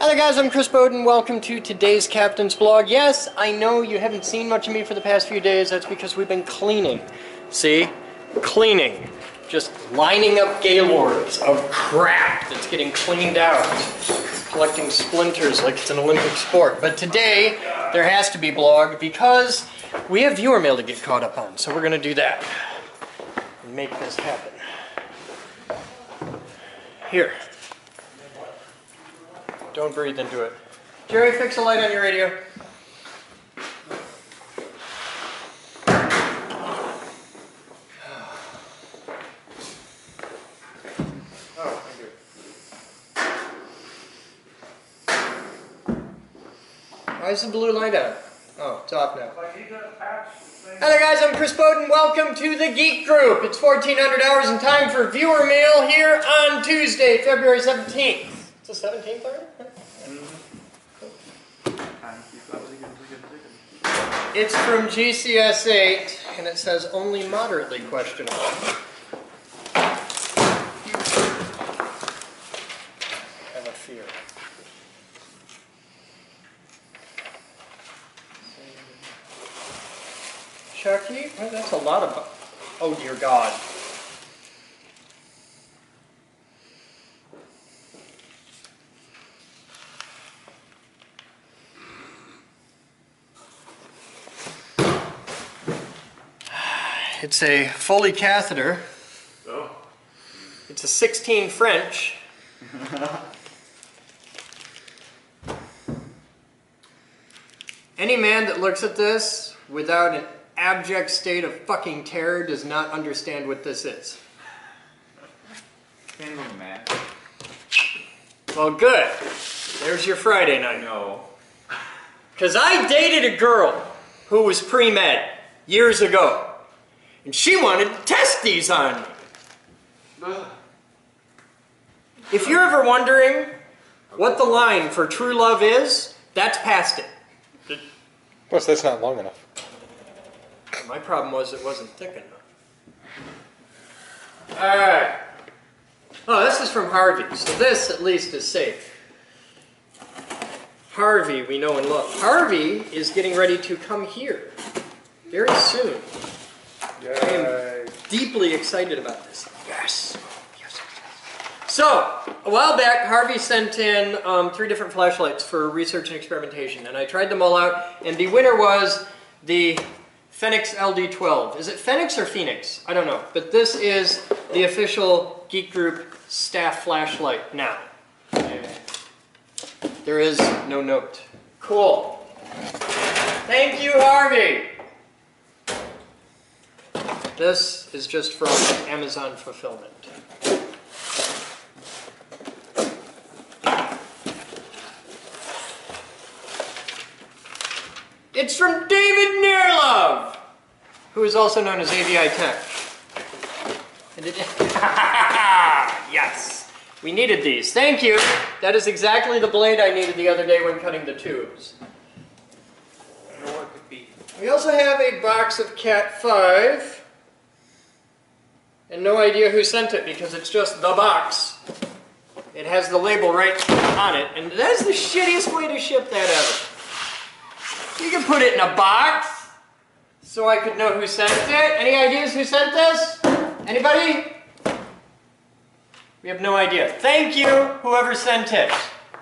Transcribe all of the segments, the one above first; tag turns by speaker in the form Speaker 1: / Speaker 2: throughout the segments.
Speaker 1: Hi there guys, I'm Chris Boden. Welcome to today's Captain's Blog. Yes, I know you haven't seen much of me for the past few days. That's because we've been cleaning. See? Cleaning. Just lining up gaylords of crap that's getting cleaned out. Collecting splinters like it's an Olympic sport. But today, there has to be blog because we have viewer mail to get caught up on. So we're going to do that and make this happen. Here. Don't breathe into it. Jerry, fix a light on your radio. Oh, I do. Why is the blue light on? Oh, it's off now. Hello guys, I'm Chris Boden. Welcome to the Geek Group. It's 1400 hours and time for viewer mail here on Tuesday, February 17th. It's the 17th already? It's from GCS 8, and it says only moderately questionable. I have a fear. Chucky? Oh, that's a lot of... Oh dear God. It's a Foley catheter. Oh. It's a 16 French. Any man that looks at this without an abject state of fucking terror does not understand what this is.
Speaker 2: Can't even man.
Speaker 1: Well, good. There's your Friday night.
Speaker 2: No.
Speaker 1: Because I dated a girl who was pre-med years ago. And she wanted to test these on me. If you're ever wondering what the line for true love is, that's past it.
Speaker 3: Plus, that's not long enough.
Speaker 1: My problem was it wasn't thick enough. Alright. Oh, this is from Harvey, so this at least is safe. Harvey, we know and love. Harvey is getting ready to come here very soon. I am deeply excited about this. Yes. Yes. So, a while back, Harvey sent in 3 different flashlights for research and experimentation, and I tried them all out, and the winner was the Phoenix LD12. Is it Phoenix or Phoenix? I don't know, but this is the official Geek Group staff flashlight now. There is no note. Cool. Thank you, Harvey. This is just from Amazon Fulfillment. It's from David Nearlove, who is also known as AVI Tech. And it yes, we needed these. Thank you. That is exactly the blade I needed the other day when cutting the tubes.
Speaker 2: I know what it could be.
Speaker 1: We also have a box of Cat 5. And no idea who sent it because it's just the box. It has the label right on it, and that is the shittiest way to ship that ever. You can put it in a box so I could know who sent it. Any ideas who sent this? Anybody? We have no idea. Thank you, whoever sent it.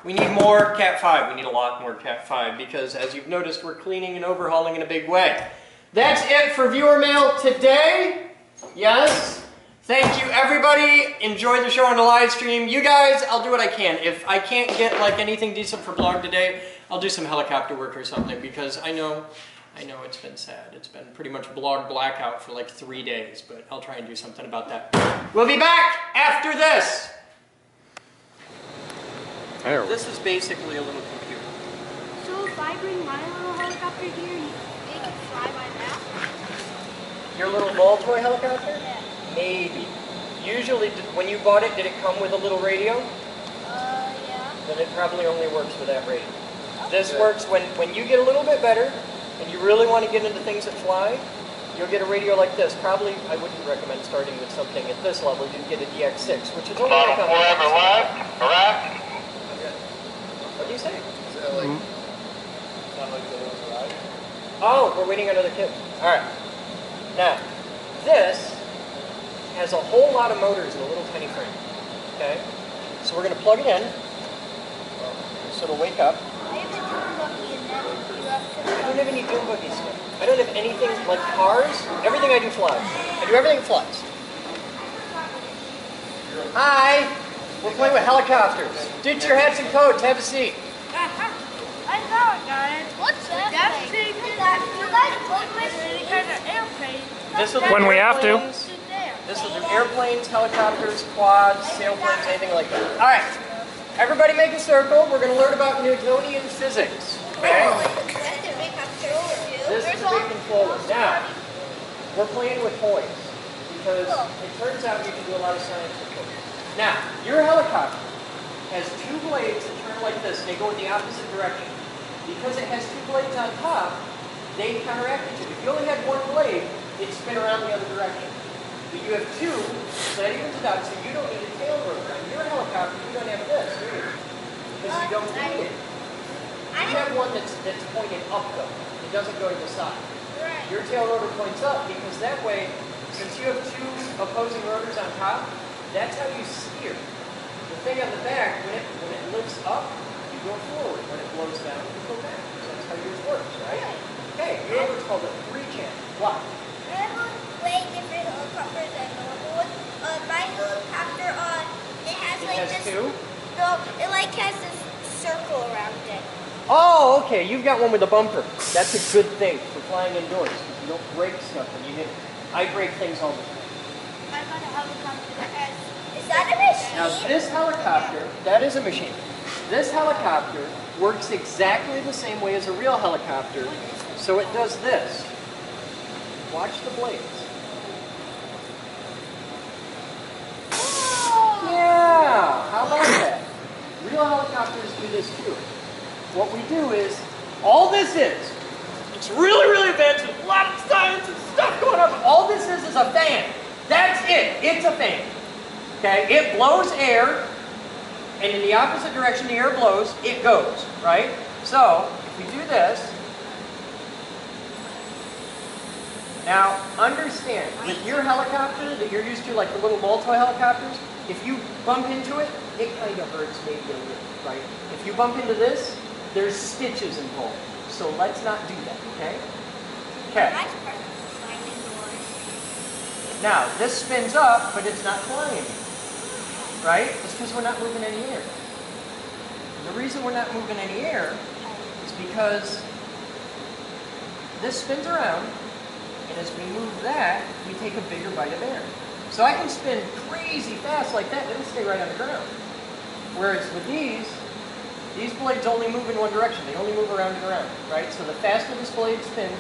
Speaker 1: We need more Cat 5. We need a lot more Cat 5 because, as you've noticed, we're cleaning and overhauling in a big way. That's it for viewer mail today. Yes. Thank you, everybody. Enjoy the show on the live stream. You guys, I'll do what I can. If I can't get like anything decent for blog today, I'll do some helicopter work or something because I know it's been sad. It's been pretty much blog blackout for like 3 days, but I'll try and do something about that. We'll be back after this. This is basically a little computer.
Speaker 4: So if I bring my little helicopter here, they can fly by that?
Speaker 1: Your little ball toy helicopter?
Speaker 4: Yeah.
Speaker 1: Maybe. Usually, when you bought it, did it come with a little radio?
Speaker 4: Yeah.
Speaker 1: Then it probably only works with that radio. This works when you get a little bit better, and you really want to get into things that fly, you'll get a radio like this. Probably, I wouldn't recommend starting with something at this level. You'd get a DX6, which is only like a...
Speaker 5: Forever left, correct.
Speaker 1: Are these say?
Speaker 2: Is that like, sound like the ones arrived?
Speaker 1: Oh, we're waiting on other kids. All right. Now, this has a whole lot of motors in a little tiny frame. Okay? So we're going to plug it in. So it'll wake up.
Speaker 4: I have a dune buggy and then you have to.
Speaker 1: I don't have any dune buggy stuff. I don't have anything like cars. Everything I do flies. I do everything flies. Hi. We're playing with helicopters. Ditch your hats and coats. Have a seat.
Speaker 4: I know it, guys. What's that? That's big. You guys both my city kind of airplane.
Speaker 1: This will do
Speaker 5: When we have to.
Speaker 1: airplanes. This will do airplanes, helicopters, quads, sailplanes, anything like that. All right. Everybody make a circle. We're going to learn about Newtonian physics. Okay? This is the big controller. Now, we're playing with toys because it turns out you can do a lot of science with toys. Now, your helicopter has two blades that turn like this, and they go in the opposite direction. Because it has two blades on top, they counteract each other. If you only had one blade, it'd spin around the other direction. But you have two, so that evens it out, so you don't need a tail rotor. On your helicopter, you don't have this, do you? Because you don't need it. You have one that's pointing up, though. It doesn't go to the side. Your tail rotor points up because that way, since you have two opposing rotors on top, that's how you steer. The thing on the back, when it lifts up, you go forward. When it blows down, you go back. So that's how yours works, right? Okay, your rotor's called a 3-channel. What?
Speaker 6: I have way different helicopters than normal ones. My helicopter, it has
Speaker 1: It
Speaker 6: like
Speaker 1: has
Speaker 6: this.
Speaker 1: two?
Speaker 6: No, it like has this circle around it.
Speaker 1: Oh, okay. You've got one with a bumper. That's a good thing for flying indoors. You don't break stuff when you hit it. I break things all the time.
Speaker 4: I got a helicopter that has.
Speaker 6: Is that a machine?
Speaker 1: Now this helicopter, that is a machine. This helicopter works exactly the same way as a real helicopter. So it does this. Watch the blades. Yeah, how about that? Real helicopters do this too. What we do is, all this is, it's really, really advanced with a lot of science and stuff going on, but all this is a fan. That's it. It's a fan. Okay? It blows air, and in the opposite direction the air blows, it goes, right? So, if we do this, now understand, with your helicopter that you're used to, like the little multi-helicopters, if you bump into it, it kind of hurts maybe a little, right? If you bump into this, there's stitches involved. So let's not do that, okay? Okay. Now, this spins up, but it's not flying, right? It's because we're not moving any air. And the reason we're not moving any air is because this spins around, and as we move that, we take a bigger bite of air. So I can spin crazy fast like that, it'll stay right on the ground. Whereas with these blades only move in one direction. They only move around and around, right? So the faster this blade spins,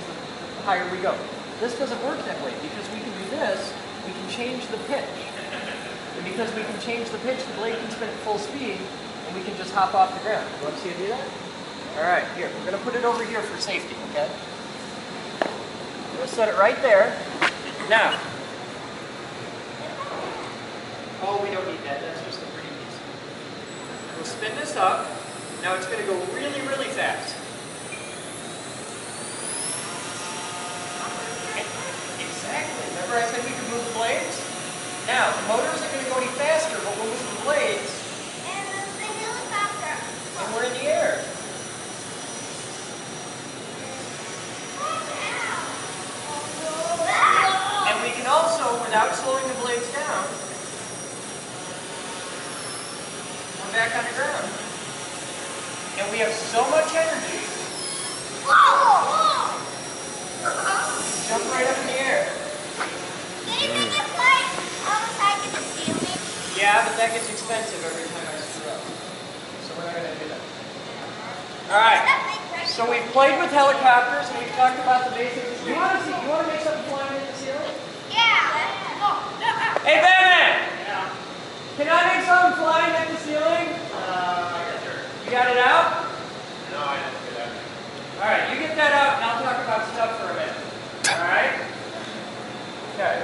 Speaker 1: the higher we go. This doesn't work that way because we can do this, we can change the pitch. And because we can change the pitch, the blade can spin at full speed, and we can just hop off the ground. You want to see it do that? All right, here, we're going to put it over here for safety, okay? We'll set it right there. Now, oh, we don't need that. That's just a pretty piece. We'll spin this up. Now it's going to go really, really fast. Exactly. Remember I said we could move the blades? Now, the motors are going to go any faster, but we'll move the blades.
Speaker 6: And the helicopter.
Speaker 1: And we're in the air. And we can also, without slowing the blades down, we're back on the ground. And we have so much energy, jump right up in the air. Yeah, but that gets expensive every time I screw up. So we're not going to do that. Alright, so we've played with helicopters and we've talked about the basics. You want to make something flying in the ceiling? Hey, Batman! Yeah. Can I make something flying at the ceiling? Yeah, sure. You got it out?
Speaker 2: No, I didn't get that.
Speaker 1: Alright, you get that out and I'll talk about stuff for a minute. Alright? Okay.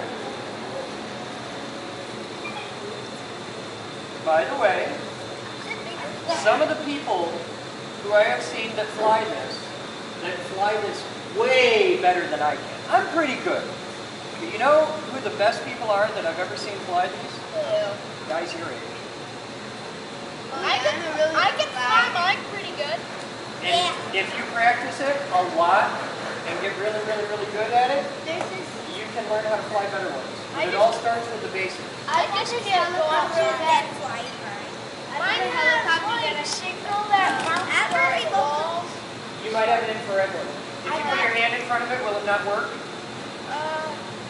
Speaker 1: By the way, some of the people who I have seen that fly this way better than I can. I'm pretty good. But you know who the best people are that I've ever seen fly these? Guys your age.
Speaker 4: I can fly mine pretty good.
Speaker 1: And if you practice it a lot and get really, really, really good at it, you can learn how to fly better ones. It all starts with the basics.
Speaker 4: I just can't go up to that fly. Mine has like a signal that bounces balls.
Speaker 1: You might have an infrared one. If you put your hand in front of it, will it not work?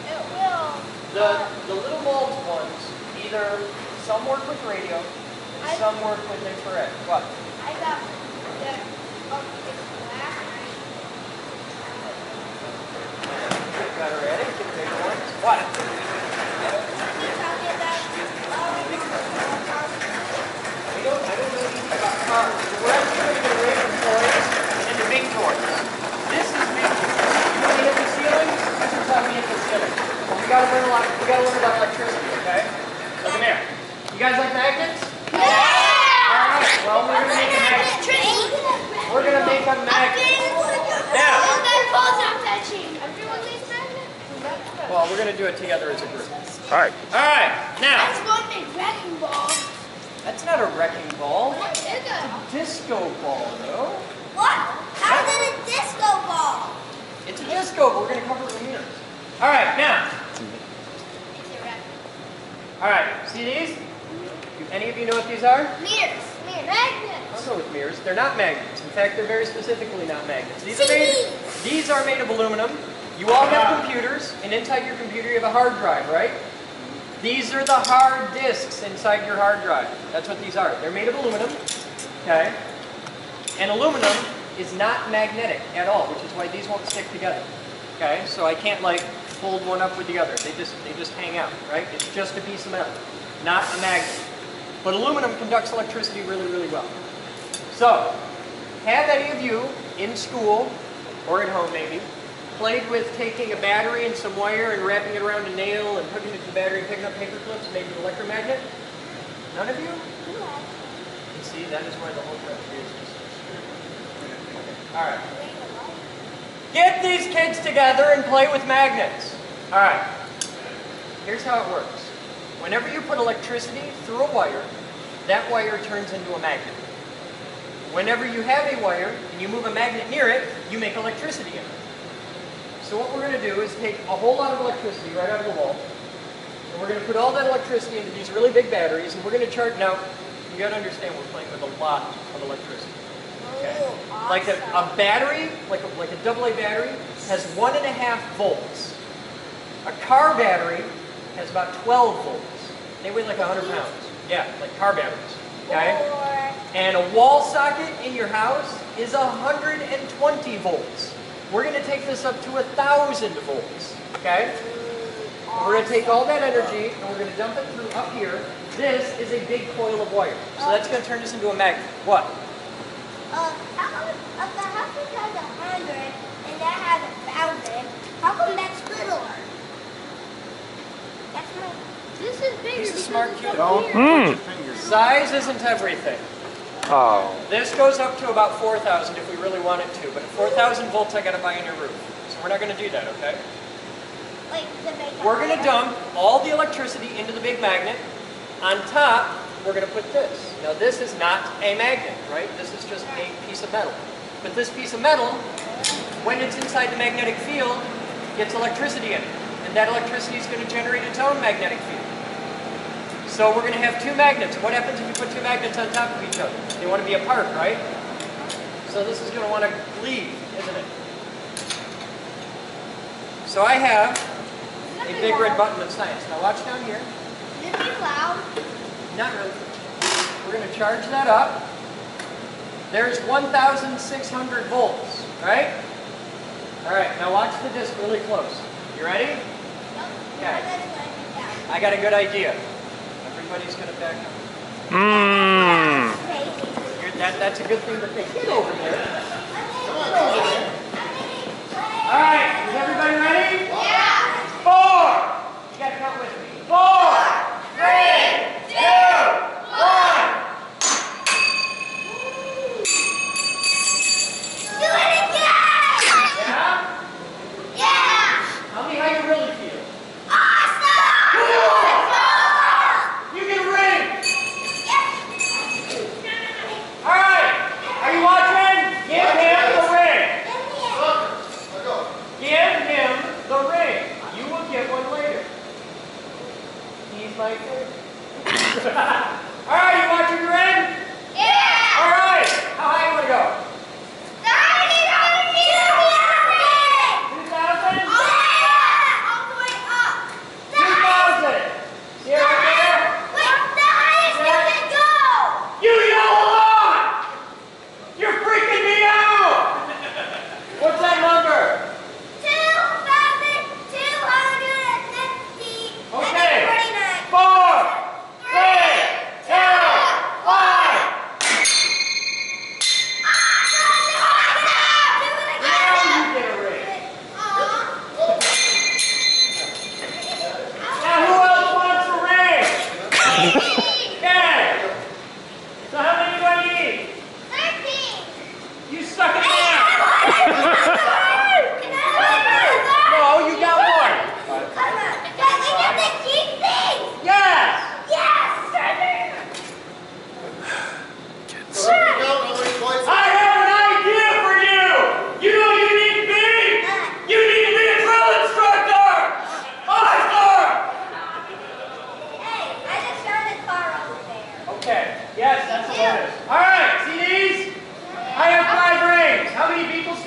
Speaker 4: It will.
Speaker 1: The little bulbs ones, either some work with radio and some work with infrared. What?
Speaker 4: I got the black.
Speaker 1: Get better at it. Get bigger ones. What? I don't know anything about cars. We're actually going to get away from toys and the big toys. This is big toys. You want to hit the ceiling? This is how we hit the ceiling. We got to learn a lot. We got to learn about electricity, okay? So come here. You guys like magnets?
Speaker 4: Yeah!
Speaker 1: All right. Well, we're going to make a magnet. We're going to make a magnet. Now. Well, we're going to do it together as a group.
Speaker 3: All right.
Speaker 1: All right. Now.
Speaker 4: That's one big wrecking ball.
Speaker 1: That's not a wrecking ball.
Speaker 4: What is it?
Speaker 1: Disco ball, though.
Speaker 6: What? How is it a disco ball?
Speaker 1: It's a disco, but we're going to cover it with mirrors. All right, now. All right, see these? Any of you know what these are?
Speaker 4: Mirrors. Magnets.
Speaker 1: I'll go with mirrors. They're not magnets. In fact, they're very specifically not magnets. These are made of aluminum. You all have computers, and inside your computer you have a hard drive, right? These are the hard disks inside your hard drive. That's what these are. They're made of aluminum, okay? And aluminum is not magnetic at all, which is why these won't stick together, okay? So I can't like fold one up with the other. They just hang out, right? It's just a piece of metal, not a magnet. But aluminum conducts electricity really, really well. So, have any of you in school, or at home maybe, played with taking a battery and some wire and wrapping it around a nail and hooking it to the battery and picking up paper clips and making an electromagnet? None of you? You see, that is why the whole country is this. Alright. Get these kids together and play with magnets. Alright. Here's how it works. Whenever you put electricity through a wire, that wire turns into a magnet. Whenever you have a wire and you move a magnet near it, you make electricity in it. So what we're going to do is take a whole lot of electricity right out of the wall, and we're going to put all that electricity into these really big batteries, and we're going to charge. Now, you got to understand we're playing with a lot of electricity. Okay? Like a battery, like a AA battery, has 1.5 volts. A car battery has about 12 volts. They weigh like 100 pounds. Yeah, like car batteries. Okay? And a wall socket in your house is 120 volts. We're going to take this up to 1,000 volts, okay? And we're going to take all that energy and we're going to dump it through up here. This is a big coil of wire. So that's going to turn this into a magnet. What?
Speaker 6: How come if the house has 100 and that has 1,000, how come that's littler? That's my...
Speaker 4: This is bigger.
Speaker 1: He's a smart kid.
Speaker 3: Size
Speaker 1: isn't everything.
Speaker 3: Oh.
Speaker 1: This goes up to about 4,000 if we really want it to, but at 4,000 volts I got to buy a new roof. So we're not going to do that, okay?
Speaker 6: Like the big
Speaker 1: We're going to dump all the electricity into the big magnet. On top, we're going to put this. Now this is not a magnet, right? This is just a piece of metal. But this piece of metal, when it's inside the magnetic field, gets electricity in it. And that electricity is going to generate its own magnetic field. So we're going to have two magnets. What happens if you put two magnets on top of each other? They want to be apart, right? So this is going to want to cleave, isn't it? So I have a big red button of science. Now watch down here.
Speaker 6: Is it too loud?
Speaker 1: Not really. We're going to charge that up. There's 1,600 volts, right? All right, now watch the disc really close. You ready? Okay. I got a good idea. Everybody's going to back up. That's a good thing to think. Get over there. All right, is everybody ready? Yeah. 4. You got to count with me. 4, 3, 2, 1.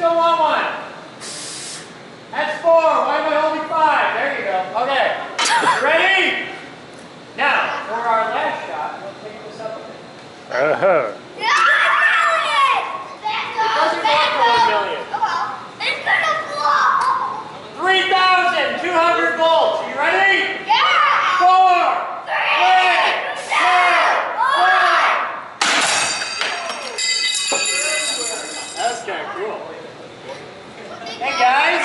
Speaker 1: still want one? That's 4. Why am I holding 5? There you go. Okay. Ready? Now, for our last shot, we'll take this up a bit.
Speaker 3: Uh-huh.
Speaker 1: It doesn't work for 1 million.
Speaker 6: It's gonna blow!
Speaker 1: 3,200 volts. Are you ready?
Speaker 6: Yeah!
Speaker 1: 4, 3, 2, 1. That's kind of cool. Hey guys,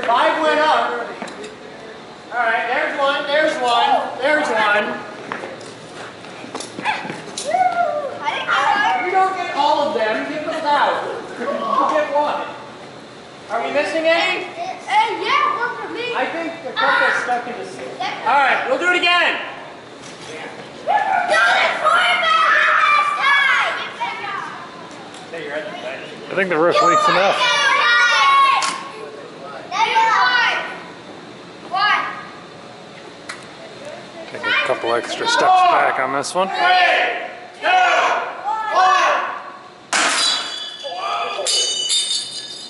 Speaker 1: 5 went up. All right, there's one, there's one, there's one. You don't get all of them, give those out. You get one. Are we missing any?
Speaker 6: Yeah, one for me.
Speaker 1: I think the cup is stuck in the seal. All right, we'll do it again. Hey, you're at the back.
Speaker 3: I think the roof leaks enough. Take a couple extra steps back on this one.
Speaker 1: 3, 2, 1.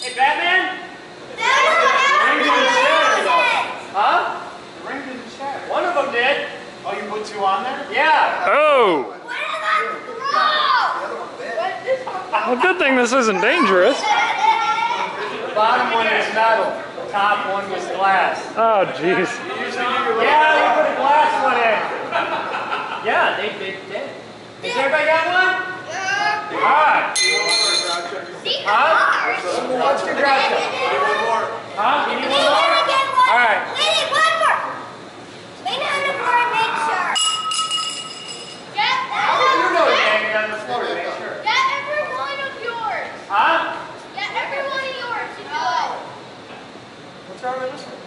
Speaker 1: Hey, Batman? The ring didn't shatter, though. Huh?
Speaker 2: The ring didn't shatter.
Speaker 1: One of them did.
Speaker 2: Oh, you put 2 on there?
Speaker 1: Yeah.
Speaker 3: Oh! Well, good thing this isn't dangerous.
Speaker 1: The bottom one was metal. The top one was glass.
Speaker 3: Oh, jeez.
Speaker 1: Yeah, we put a glass one in. Yeah, they did. Has everybody got one? All right. Huh? What's your Groucho? Huh? You need one more? All right.
Speaker 6: We need one more. We need one more to make sure.
Speaker 1: You know you're hanging on the floor to make sure.
Speaker 4: Get every one of yours.
Speaker 1: Huh?
Speaker 4: Get every one of yours. You do it.
Speaker 1: What's wrong with this one?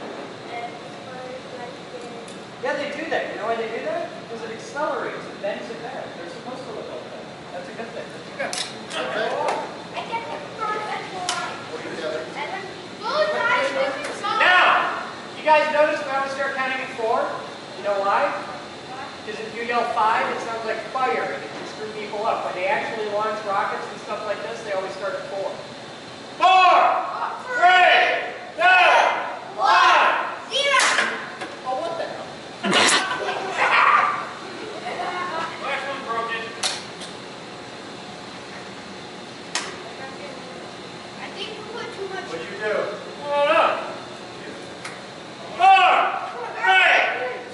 Speaker 1: Yeah, they do that. You know why they do that? Because it accelerates. It bends it back. They're supposed to look like that. That's a good thing. That's Now, you guys notice when I start counting at 4? You know why? Because if you yell 5, it sounds like fire and it can screw people up. When they actually launch rockets and stuff like this, they always start at 4. 4, 3, 2, 1.
Speaker 6: 0.
Speaker 1: Oh, what the hell? Last one broken.
Speaker 4: I think we put too much.
Speaker 2: What'd you do?
Speaker 1: Hold on. 4, 3,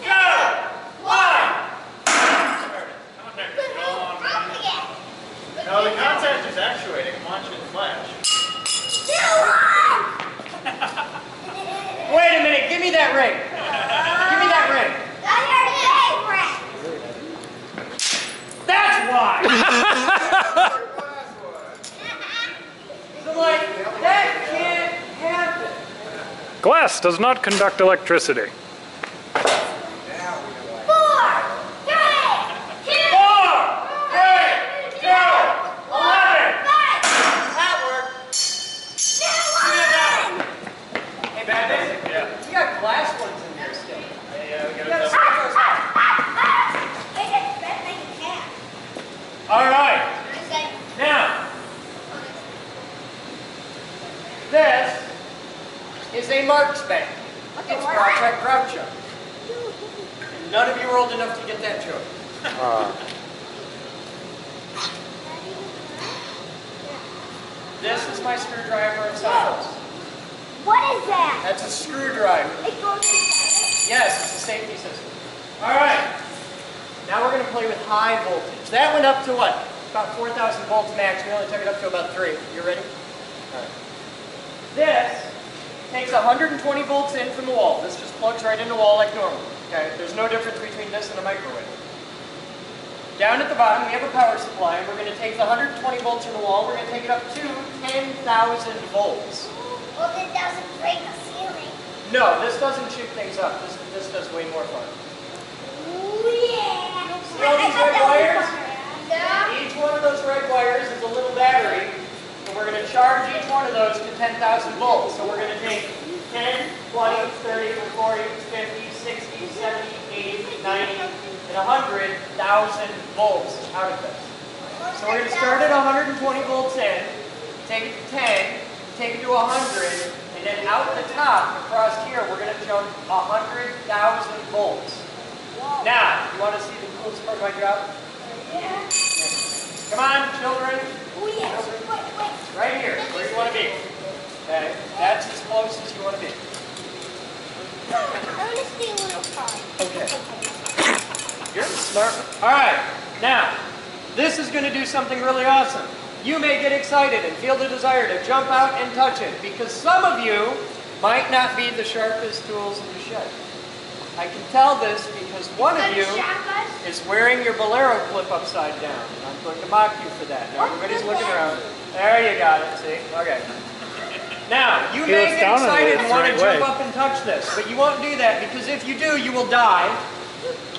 Speaker 1: 2, 1.
Speaker 2: No, the contact is actuating. I'm watching it flash.
Speaker 1: Wait a minute, give me that ring. Give me that ring. That's why. So like, that can't happen.
Speaker 3: Glass does not conduct electricity.
Speaker 1: 4, 3, 2, 11. That worked. Hey, Batman.
Speaker 2: Yeah.
Speaker 1: You got glass ones in there still.
Speaker 2: Yeah, we
Speaker 1: You
Speaker 2: got
Speaker 1: gotta
Speaker 2: a
Speaker 1: stick those out. All right. Now, this is a Marx bank. It's Project Groucho. And none of you are old enough to get that joke. This is my screwdriver and sockets.
Speaker 6: What is that?
Speaker 1: That's a screwdriver.
Speaker 6: It goes inside.
Speaker 1: Yes, it's a safety system. All right. Now we're going to play with high voltage. That went up to what? About 4,000 volts max. We only took it up to about 3. You ready? All right. This takes 120 volts in from the wall. This just plugs right in the wall like normal. Okay. There's no difference between this and a microwave. Down at the bottom, we have a power supply, and we're going to take the 120 volts in the wall. We're going to take it up to 10,000 volts.
Speaker 6: Well, it doesn't break the ceiling.
Speaker 1: No, this doesn't shoot things up. This does way more fun.
Speaker 6: Ooh, yeah.
Speaker 1: See all these red wires?
Speaker 6: Yeah.
Speaker 1: Each one of those red wires is a little battery, and we're going to charge each one of those to 10,000 volts. So we're going to take 10, 20, 30, 40, 50, 60, 70, 80, 90, and 100,000 volts out of this. So we're going to start at 120 volts in, take it to 10, take it to 100, and then out the top, across here, we're going to jump 100,000 volts.
Speaker 6: Whoa.
Speaker 1: Now, you want to see the coolest part of my job?
Speaker 6: Yeah.
Speaker 1: Come on, children.
Speaker 6: Oh, yes. Wait.
Speaker 1: Right here, where you want to be. Okay, that's as close as you want to be.
Speaker 6: I want to see a little part.
Speaker 1: Okay. You're smart. All right, now, this is going to do something really awesome. You may get excited and feel the desire to jump out and touch it because some of you might not be the sharpest tools in the shed. I can tell this because one of you is wearing your bolero clip upside down. And I'm going to mock you for that. Now everybody's looking around. There you got it, see? Okay. Now, you may get excited and want to jump up and touch this, but you won't do that because if you do, you will die.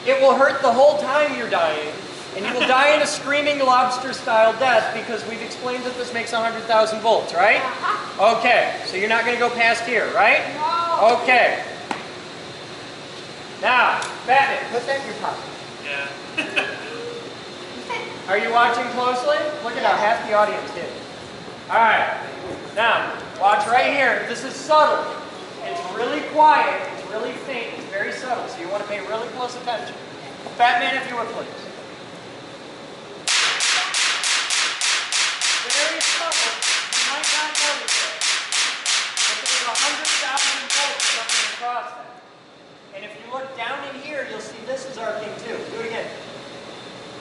Speaker 1: It will hurt the whole time you're dying. And you will die in a screaming lobster-style death because we've explained that this makes 100,000 volts, right? Okay, so you're not going to go past here, right?
Speaker 6: No.
Speaker 1: Okay. Now, Batman, put that in your pocket.
Speaker 2: Yeah.
Speaker 1: Are you watching closely? Look at how half the audience did. All right. Now, watch right here. This is subtle. It's really quiet. It's really faint. It's very subtle, so you want to pay really close attention. Batman, if you would, please. Very subtle. You might not notice it. But there's 100,000 volts coming across that. And if you look down in here, you'll see this is our thing too. Do it again.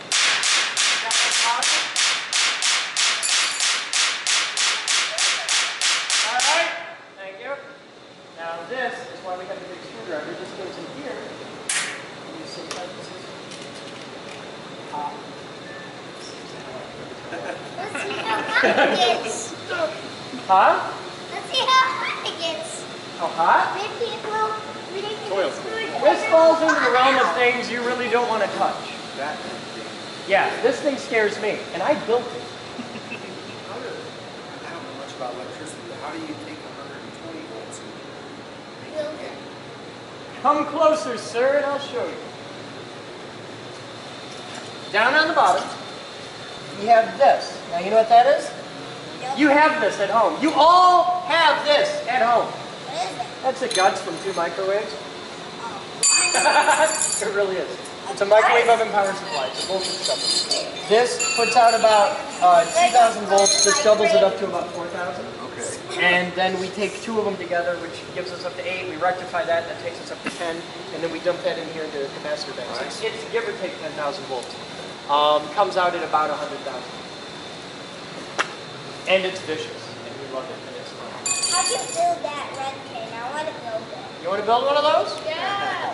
Speaker 1: Got that power? All right. Thank you. Now this is why we got the big screwdriver. This goes in here. You see that this is
Speaker 6: Let's see how hot it gets.
Speaker 1: Huh?
Speaker 6: Let's see how hot it gets.
Speaker 1: How hot?
Speaker 6: Maybe it will.
Speaker 1: This falls into the realm of things you really don't want to touch. Yeah, this thing scares me, and I built it.
Speaker 5: I don't know much about electricity, but how do you take 120 volts and
Speaker 6: Build it.
Speaker 1: Come closer, sir, and I'll show you. Down on the bottom, you have this. Now, you know what that is?
Speaker 6: Yep.
Speaker 1: You have this at home. You all have this at home.
Speaker 6: What is it?
Speaker 1: That's the guts from 2 microwaves.
Speaker 6: Oh.
Speaker 1: It really is. It's a microwave oven power supply. It's a voltage doubler. This puts out about 2,000 volts. This doubles it up to about 4,000.
Speaker 5: Okay.
Speaker 1: And then we take 2 of them together, which gives us up to 8. We rectify that. That takes us up to 10. And then we dump that in here into the capacitor banks.
Speaker 5: Nice.
Speaker 1: It's give or take 10,000 volts. Comes out at about 100,000. And it's vicious. And we love it. And it's fun.
Speaker 6: How do you build that red cane? I want to build it.
Speaker 1: You want to build one of those?
Speaker 6: Yeah.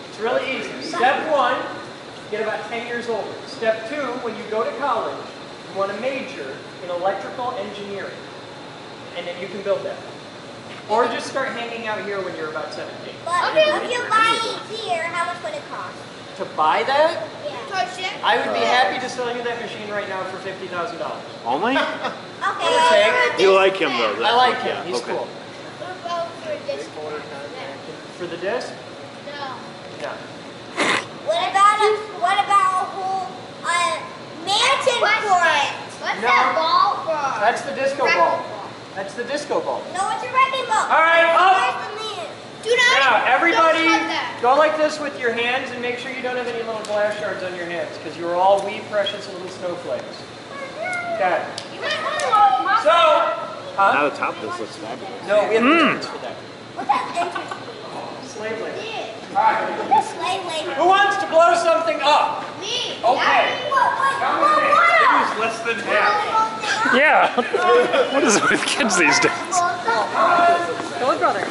Speaker 1: It's really easy. Step 1, get about 10 years older. Step 2, when you go to college, you want to major in electrical engineering. And then you can build that. Or just start hanging out here when you're about 17.
Speaker 6: But if you buy it here, how much would it cost?
Speaker 1: To buy that,
Speaker 6: Yeah.
Speaker 1: I would be happy to sell you that machine right now for $50,000.
Speaker 3: Only?
Speaker 6: Okay.
Speaker 3: You like him though.
Speaker 1: I like him. He's
Speaker 3: okay.
Speaker 1: cool.
Speaker 6: What about for a disc?
Speaker 1: For the disc?
Speaker 6: No.
Speaker 1: No.
Speaker 6: What about a whole mansion for it?
Speaker 4: What's
Speaker 1: No.
Speaker 4: that ball for?
Speaker 1: That's the disco ball. That's the disco ball.
Speaker 6: No, it's a wrecking ball.
Speaker 1: All right, up.
Speaker 6: Where's the man?
Speaker 4: Do not.
Speaker 1: Now, everybody,
Speaker 4: Don't touch that.
Speaker 1: go like this with your hands and make sure you don't have any little glass shards on your hands because you're all wee precious little snowflakes. Okay.
Speaker 4: You might want to look, Mom.
Speaker 1: So,
Speaker 3: Now the top of this looks fabulous.
Speaker 1: no, we have entrance for that.
Speaker 6: What's that entrance?
Speaker 1: Slave labor.
Speaker 6: Yeah.
Speaker 1: All right.
Speaker 6: Slave labor.
Speaker 1: Who wants to blow something up?
Speaker 6: Me.
Speaker 1: Okay. Come with me.
Speaker 2: Use less than half.
Speaker 3: Yeah. What is it with kids these days?
Speaker 1: Come on, brother.